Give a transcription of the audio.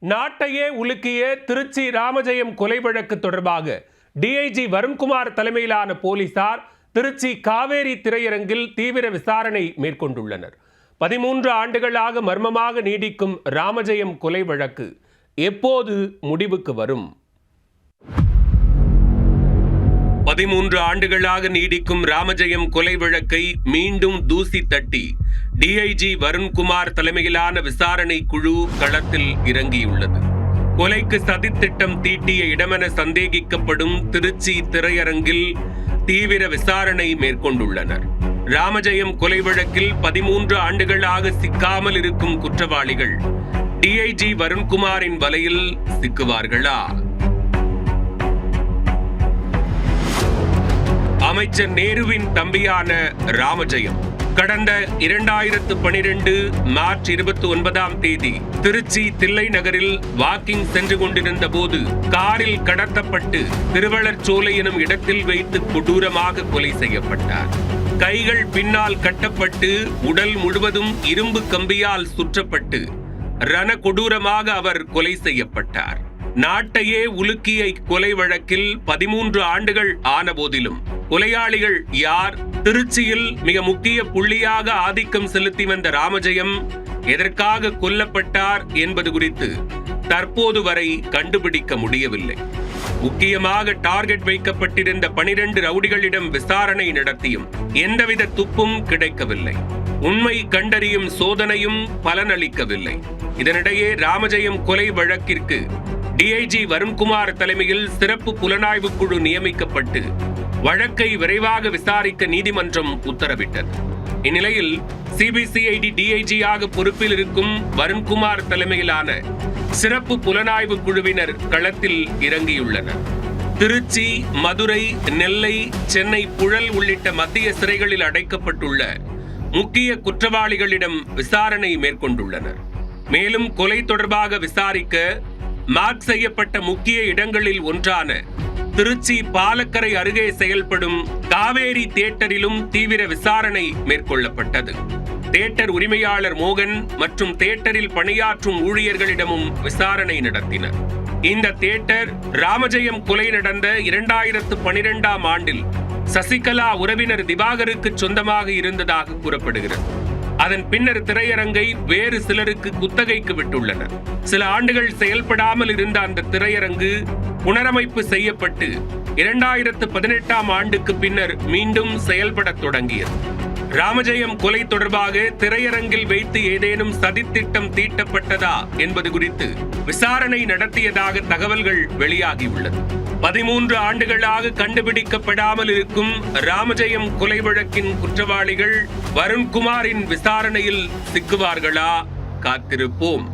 நாட்டையே உலுக்கிய திருச்சி ராமஜெயம் கொலை வழக்கு தொடர்பாக டிஐஜி வருண்குமார் தலைமையிலான போலீசார் திருச்சி காவேரி திரையரங்கில் தீவிர விசாரணை மேற்கொண்டுள்ளனர். 13 ஆண்டுகளாக மர்மமாக நீடிக்கும் ராமஜெயம் கொலை வழக்கு எப்போது முடிவுக்கு வரும்? 13 ஆண்டுகளாக நீடிக்கும் ராமஜெயம் கொலை வழக்கை மீண்டும் தூசி தட்டி டிஐஜி வருண்குமார் தலைமையிலான விசாரணை குழு களத்தில் இறங்கியுள்ளது. கொலைக்கு சதித்திட்டம் தீட்டிய இடமென சந்தேகிக்கப்படும் திருச்சி திரையரங்கில் தீவிர விசாரணை மேற்கொண்டுள்ளனர். ராமஜெயம் கொலை வழக்கில் 13 ஆண்டுகளாக சிக்காமல் இருக்கும் குற்றவாளிகள் டிஐஜி வருண்குமாரின் வலையில் சிக்குவார்களா? அமைச்சர் நேருவின் தம்பியான ராமஜெயம் கடந்த 2012 மார்ச் 29ஆம் தேதி திருச்சி தில்லை நகரில் வாக்கிங் சென்று கொண்டிருந்த போது காரில் கடத்தப்பட்டு திருவள்ளர்சோலை எனும் இடத்தில் வைத்து கொடூரமாக கொலை செய்யப்பட்டார். கைகள் பின்னால் கட்டப்பட்டு உடல் முழுவதும் இரும்பு கம்பியால் சுற்றப்பட்டு ரண கொடூரமாக அவர் கொலை செய்யப்பட்டார். நாட்டையே உலுக்கிய கொலை வழக்கில் 13 ஆண்டுகள் ஆன போதிலும் கொலையாளிகள் யார், திருச்சியில் மிக முக்கிய புள்ளியாக ஆதிக்கம் செலுத்தி வந்த ராமஜெயம் எதற்காக கொல்லப்பட்டார் என்பது குறித்து தற்போது வரை கண்டுபிடிக்க முடியவில்லை. முக்கியமாக டார்கெட் வைக்கப்பட்டிருந்த 12 ரவுடிகளிடம் விசாரணை நடத்தியும் எந்தவித துப்பும் கிடைக்கவில்லை. உண்மை கண்டறியும் சோதனையும் பலனளிக்கவில்லை. இதனிடையே ராமஜெயம் கொலை வழக்கிற்கு டிஐஜி வருண்குமார் தலைமையில் சிறப்பு புலனாய்வு குழு நியமிக்கப்பட்டு வழக்கை விரைவாக விசாரிக்க நீதிமன்றம் உத்தரவிட்டது. இந்நிலையில் சிபிசிஐடி டிஐஜியாக பொறுப்பில் இருக்கும் வருண்குமார் தலைமையிலான சிறப்பு புலனாய்வு குழுவினர் களத்தில் இறங்கியுள்ளனர். திருச்சி, மதுரை, நெல்லை, சென்னை புழல் உள்ளிட்ட மத்திய சிறைகளில் அடைக்கப்பட்டுள்ள முக்கிய குற்றவாளிகளிடம் விசாரணை மேற்கொண்டுள்ளனர். மேலும் கொலை தொடர்பாக விசாரிக்க மார்க் செய்யப்பட்ட முக்கிய இடங்களில் ஒன்றான திருச்சி பாலக்கரை அருகே செயல்படும் காவேரி தியேட்டரிலும் தீவிர விசாரணை மேற்கொள்ளப்பட்டது. தியேட்டர் உரிமையாளர் மோகன் மற்றும் தியேட்டரில் பணியாற்றும் ஊழியர்களிடமும் விசாரணை நடத்தினர். இந்த தியேட்டர் ராமஜெயம் கொலை நடந்த 2012ஆம் ஆண்டில் சசிகலா உறவினர் திவாகருக்கு சொந்தமாக இருந்ததாக கூறப்படுகிறது. அதன் பின்னர் திரையரங்கை வேறு சிலருக்கு குத்தகைக்கு விட்டுள்ளனர். சில ஆண்டுகள் செயல்படாமல் இருந்த அந்த திரையரங்கு புனரமைப்பு செய்யப்பட்டு 2018ஆம் ஆண்டுக்கு பின்னர் மீண்டும் செயல்பட தொடங்கியது. ராமஜெயம் கொலை தொடர்பாக திரையரங்கில் வைத்து ஏதேனும் சதித்திட்டம் தீட்டப்பட்டதா என்பது குறித்து விசாரணை நடத்தியதாக தகவல்கள் வெளியாகியுள்ளது. 13 ஆண்டுகளாக கண்டுபிடிக்கப்படாமல் இருக்கும் ராமஜெயம் கொலை வழக்கின் குற்றவாளிகள் வருண்குமாரின் விசாரணையில் சிக்குவார்களா? காத்திருப்போம்.